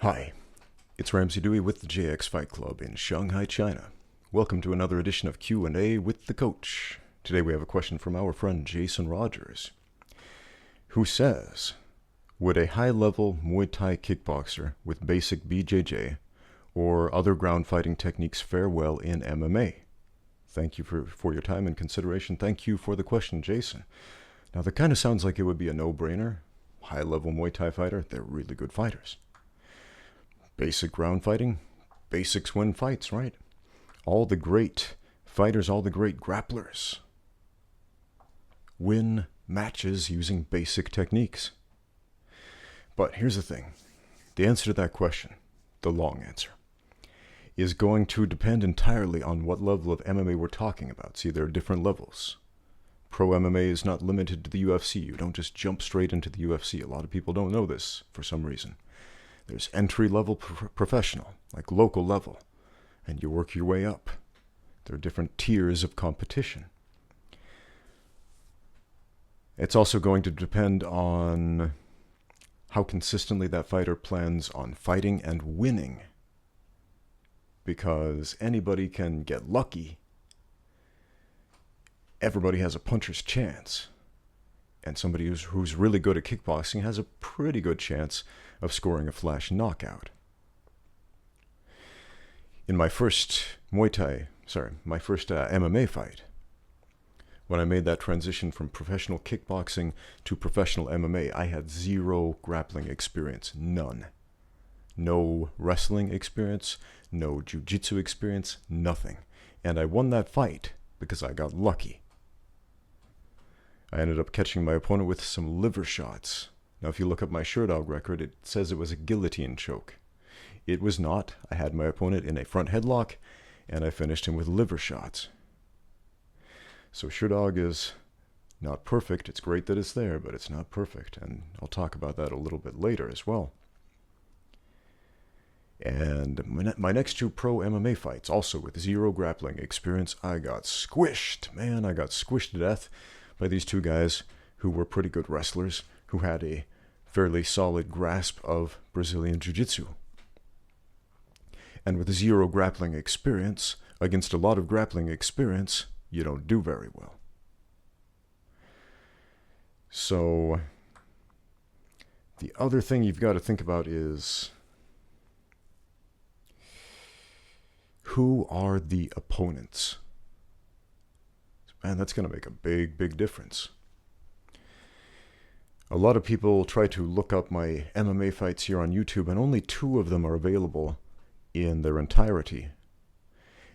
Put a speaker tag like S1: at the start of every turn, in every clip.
S1: Hi, it's Ramsey Dewey with the JX Fight Club in Shanghai, China. Welcome to another edition of Q&A with the Coach. Today we have a question from our friend Jason Rogers, who says, would a high-level Muay Thai kickboxer with basic BJJ or other ground fighting techniques fare well in MMA? Thank you for your time and consideration. Thank you for the question, Jason. Now, that kind of sounds like it would be a no-brainer. High-level Muay Thai fighter, they're really good fighters. Basic ground fighting, basics win fights, right? All the great fighters, all the great grapplers win matches using basic techniques. But here's the thing. The answer to that question, the long answer, is going to depend entirely on what level of MMA we're talking about. See, there are different levels. Pro MMA is not limited to the UFC. You don't just jump straight into the UFC. A lot of people don't know this for some reason. There's entry-level professional, like local level, and you work your way up. There are different tiers of competition. It's also going to depend on how consistently that fighter plans on fighting and winning, because anybody can get lucky. Everybody has a puncher's chance. And somebody who's really good at kickboxing has a pretty good chance of scoring a flash knockout. In my first MMA fight, when I made that transition from professional kickboxing to professional MMA, I had zero grappling experience, none. No wrestling experience, no jiu-jitsu experience, nothing. And I won that fight because I got lucky. I ended up catching my opponent with some liver shots. Now, if you look up my Sherdog record, it says it was a guillotine choke. It was not. I had my opponent in a front headlock, and I finished him with liver shots. So Sherdog is not perfect. It's great that it's there, but it's not perfect, and I'll talk about that a little bit later as well. And my next two pro MMA fights, also with zero grappling experience, I got squished. Man, I got squished to death by these two guys who were pretty good wrestlers, who had a fairly solid grasp of Brazilian Jiu-Jitsu. And with zero grappling experience, against a lot of grappling experience, you don't do very well. So, the other thing you've got to think about is, who are the opponents? Man, that's going to make a big, big difference. A lot of people try to look up my MMA fights here on YouTube, and only 2 of them are available in their entirety.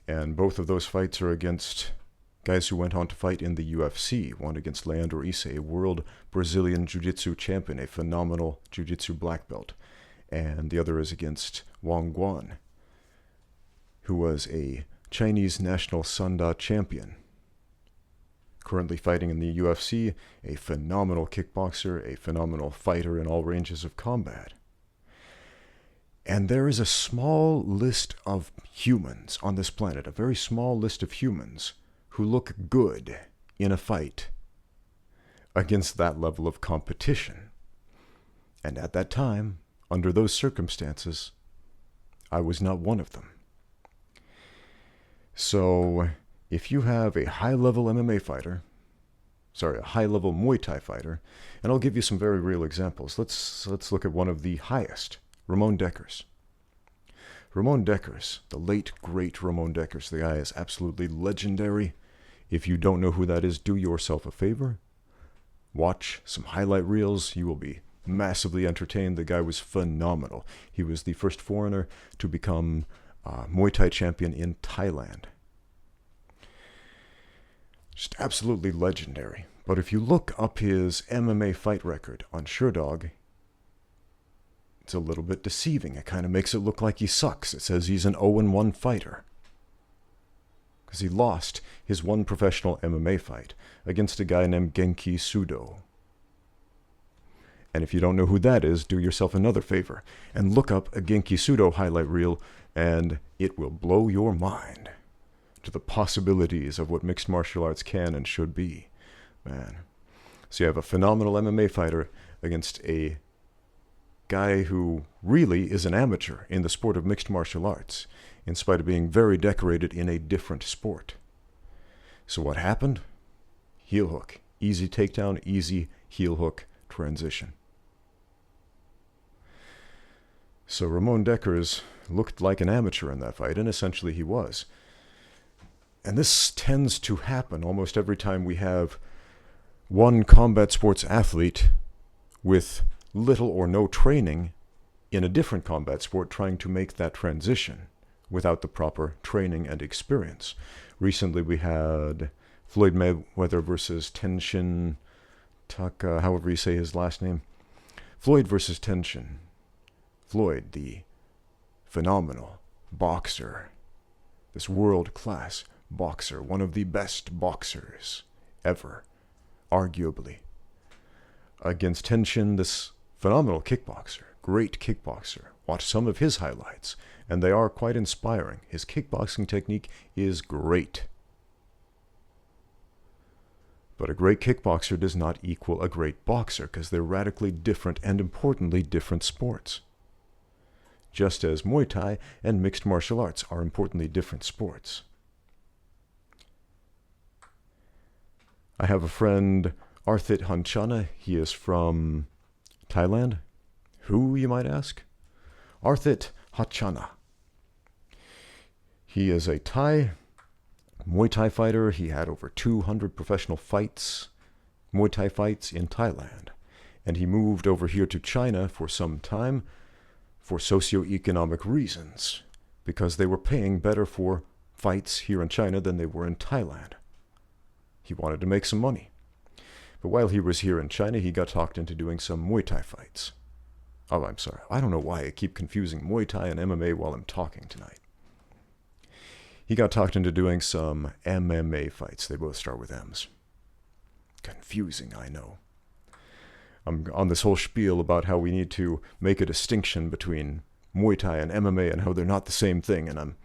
S1: And both of those fights are against guys who went on to fight in the UFC. One against Leandro Isse, a world Brazilian Jiu-Jitsu champion, a phenomenal Jiu-Jitsu black belt. And the other is against Wang Guan, who was a Chinese national Sanda champion, currently fighting in the UFC, a phenomenal kickboxer, a phenomenal fighter in all ranges of combat. And there is a small list of humans on this planet, a very small list of humans who look good in a fight against that level of competition. And at that time, under those circumstances, I was not one of them. So, if you have a high-level MMA fighter, a high-level Muay Thai fighter, and I'll give you some very real examples. Let's look at one of the highest, Ramon Dekkers. Ramon Dekkers, the late, great Ramon Dekkers, the guy is absolutely legendary. If you don't know who that is, do yourself a favor. Watch some highlight reels. You will be massively entertained. The guy was phenomenal. He was the first foreigner to become Muay Thai champion in Thailand. Just absolutely legendary. But if you look up his MMA fight record on Sherdog, it's a little bit deceiving. It kind of makes it look like he sucks. It says he's an 0-1 fighter, because he lost his one professional MMA fight against a guy named Genki Sudo. And if you don't know who that is, do yourself another favor and look up a Genki Sudo highlight reel, and it will blow your mind to the possibilities of what mixed martial arts can and should be. Man. So you have a phenomenal MMA fighter against a guy who really is an amateur in the sport of mixed martial arts, in spite of being very decorated in a different sport. So what happened? Heel hook. Easy takedown, easy heel hook transition. So Ramon Dekkers looked like an amateur in that fight, and essentially he was. And this tends to happen almost every time we have one combat sports athlete with little or no training in a different combat sport trying to make that transition without the proper training and experience. Recently we had Floyd Mayweather versus Tenshin Taka, however you say his last name. Floyd versus Tenshin. Floyd, the phenomenal boxer, this world-class boxer, one of the best boxers ever, arguably, against Tenshin, this phenomenal kickboxer, great kickboxer. Watch some of his highlights, and they are quite inspiring. His kickboxing technique is great. But a great kickboxer does not equal a great boxer, because they're radically different and, importantly, different sports. Just as Muay Thai and mixed martial arts are importantly different sports. I have a friend, Arthit Hanchana. He is from Thailand. Who, you might ask? Arthit Hanchana. He is a Thai Muay Thai fighter. He had over 200 professional fights, Muay Thai fights in Thailand. And he moved over here to China for some time for socioeconomic reasons, because they were paying better for fights here in China than they were in Thailand. He wanted to make some money. But while he was here in China, he got talked into doing some Muay Thai fights. Oh, I'm sorry. I don't know why I keep confusing Muay Thai and MMA while I'm talking tonight. He got talked into doing some MMA fights. They both start with M's. Confusing, I know. I'm on this whole spiel about how we need to make a distinction between Muay Thai and MMA and how they're not the same thing, and I'm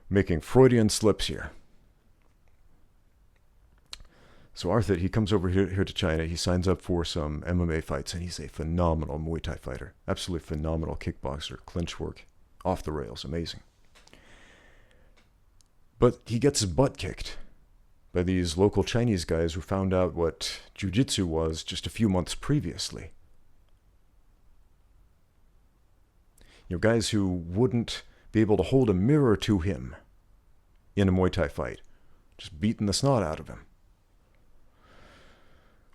S1: making Freudian slips here. So Arthit, he comes over here to China, he signs up for some MMA fights, and he's a phenomenal Muay Thai fighter. Absolutely phenomenal kickboxer, clinch work, off the rails, amazing. But he gets his butt kicked by these local Chinese guys who found out what jiu-jitsu was just a few months previously. You know, guys who wouldn't be able to hold a mirror to him in a Muay Thai fight, just beating the snot out of him.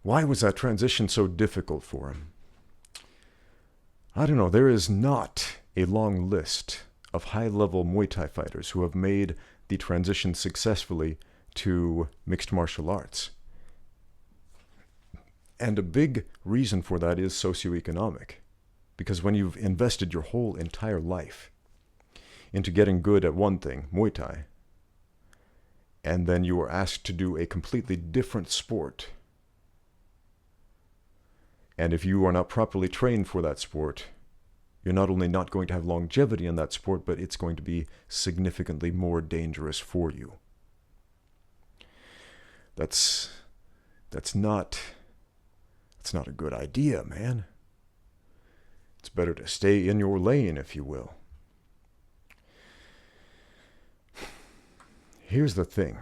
S1: Why was that transition so difficult for him? I don't know. There is not a long list of high-level Muay Thai fighters who have made the transition successfully to mixed martial arts. And a big reason for that is socioeconomic. Because when you've invested your whole entire life into getting good at one thing, Muay Thai, and then you are asked to do a completely different sport, and if you are not properly trained for that sport, you're not only not going to have longevity in that sport, but it's going to be significantly more dangerous for you. That's not a good idea, man. It's better to stay in your lane, if you will. Here's the thing.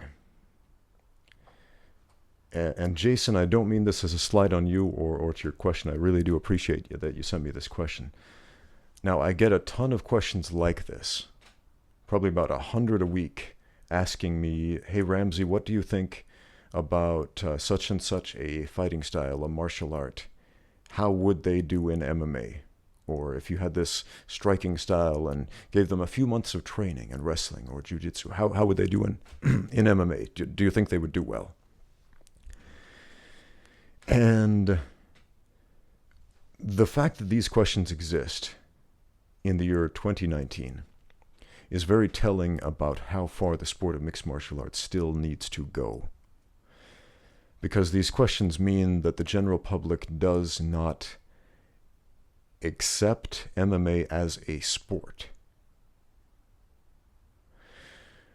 S1: And Jason, I don't mean this as a slight on you or to your question. I really do appreciate that you sent me this question. Now, I get a ton of questions like this, probably about 100 a week, asking me, hey, Ramsey, what do you think about such and such a fighting style, a martial art? How would they do in MMA? Or if you had this striking style and gave them a few months of training in wrestling or jiu-jitsu, how would they do in MMA? Do you think they would do well? And the fact that these questions exist in the year 2019 is very telling about how far the sport of mixed martial arts still needs to go. Because these questions mean that the general public does not accept MMA as a sport.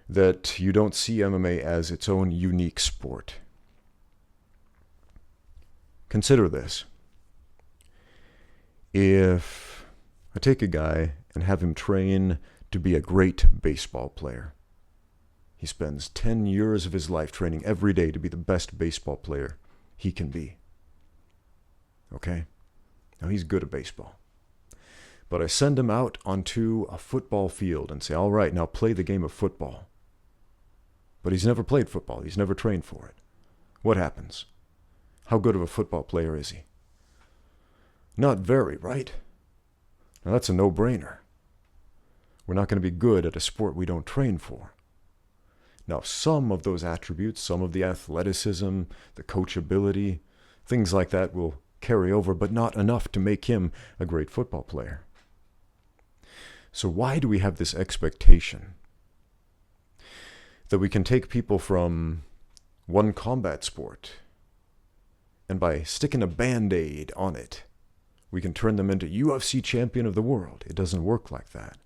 S1: That you don't see MMA as its own unique sport. Consider this. if I take a guy and have him train to be a great baseball player. He spends 10 years of his life training every day to be the best baseball player he can be. Okay? Now he's good at baseball. But I send him out onto a football field and say, all right, now play the game of football. But he's never played football. He's never trained for it. What happens? How good of a football player is he? Not very, right? Now that's a no-brainer. We're not going to be good at a sport we don't train for. Now, some of those attributes, some of the athleticism, the coachability, things like that will carry over, but not enough to make him a great football player. So why do we have this expectation that we can take people from one combat sport and by sticking a Band-Aid on it, we can turn them into UFC champion of the world? It doesn't work like that.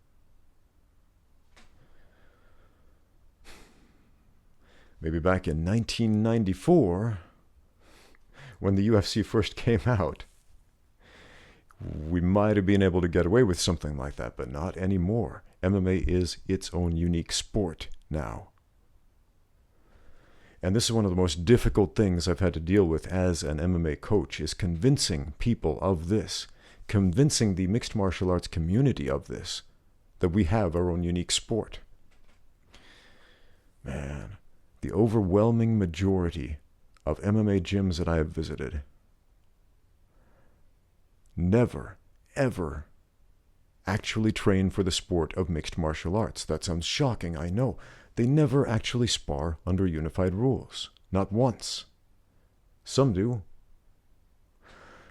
S1: Maybe back in 1994, when the UFC first came out, we might have been able to get away with something like that, but not anymore. MMA is its own unique sport now. And this is one of the most difficult things I've had to deal with as an MMA coach, is convincing people of this, convincing the mixed martial arts community of this, that we have our own unique sport. Man, the overwhelming majority of MMA gyms that I have visited never, ever actually train for the sport of mixed martial arts. That sounds shocking, I know. They never actually spar under unified rules. Not once. Some do.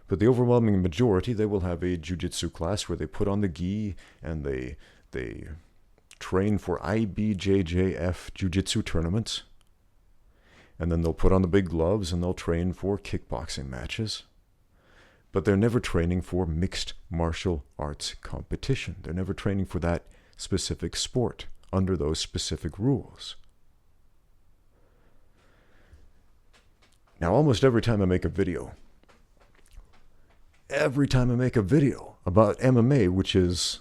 S1: But the overwhelming majority, they will have a jiu-jitsu class where they put on the gi and they train for IBJJF jiu-jitsu tournaments. And then they'll put on the big gloves and they'll train for kickboxing matches. But they're never training for mixed martial arts competition. They're never training for that specific sport under those specific rules. Now, almost every time I make a video about MMA, which is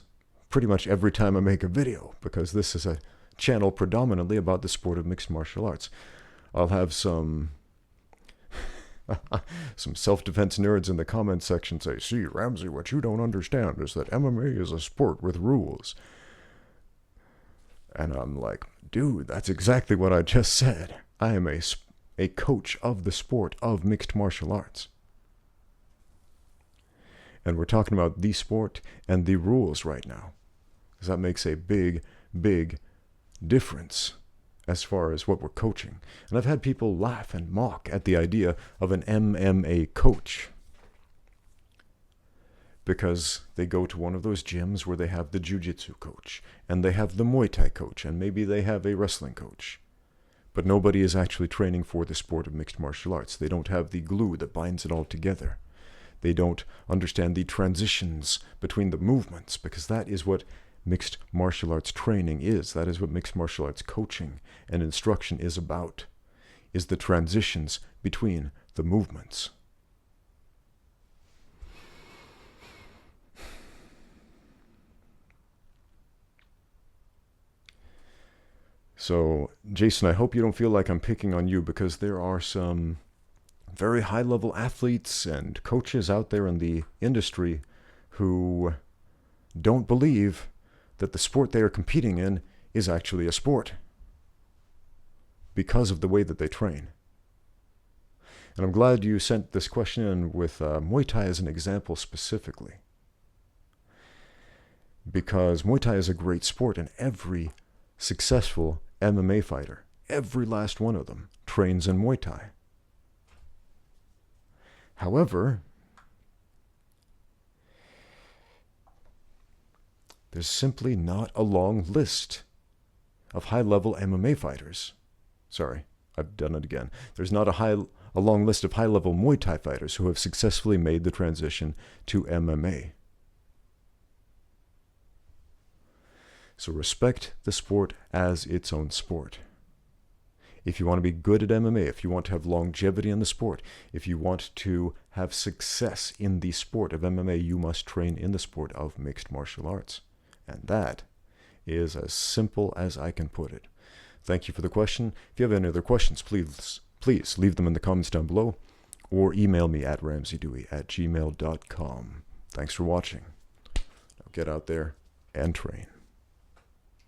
S1: pretty much every time I make a video, because this is a channel predominantly about the sport of mixed martial arts, I'll have some self-defense nerds in the comment section say, see, Ramsey, what you don't understand is that MMA is a sport with rules. And I'm like, dude, that's exactly what I just said. I am a coach of the sport of mixed martial arts. And we're talking about the sport and the rules right now, because that makes a big, big difference as far as what we're coaching. And I've had people laugh and mock at the idea of an MMA coach, because they go to one of those gyms where they have the jiu-jitsu coach, and they have the Muay Thai coach, and maybe they have a wrestling coach. But nobody is actually training for the sport of mixed martial arts. They don't have the glue that binds it all together. They don't understand the transitions between the movements, because that is what mixed martial arts training is. That is what mixed martial arts coaching and instruction is about, is the transitions between the movements. So, Jason, I hope you don't feel like I'm picking on you, because there are some very high-level athletes and coaches out there in the industry who don't believe that the sport they are competing in is actually a sport because of the way that they train. And I'm glad you sent this question in with Muay Thai as an example specifically, because Muay Thai is a great sport, and every successful MMA fighter, every last one of them, trains in Muay Thai. However, there's simply not a long list of high-level MMA fighters. Sorry, I've done it again. There's not a long list of high-level Muay Thai fighters who have successfully made the transition to MMA. So respect the sport as its own sport. If you want to be good at MMA, if you want to have longevity in the sport, if you want to have success in the sport of MMA, you must train in the sport of mixed martial arts. And that is as simple as I can put it. Thank you for the question. If you have any other questions, please leave them in the comments down below or email me at ramseydewey@gmail.com. Thanks for watching. Now get out there and train.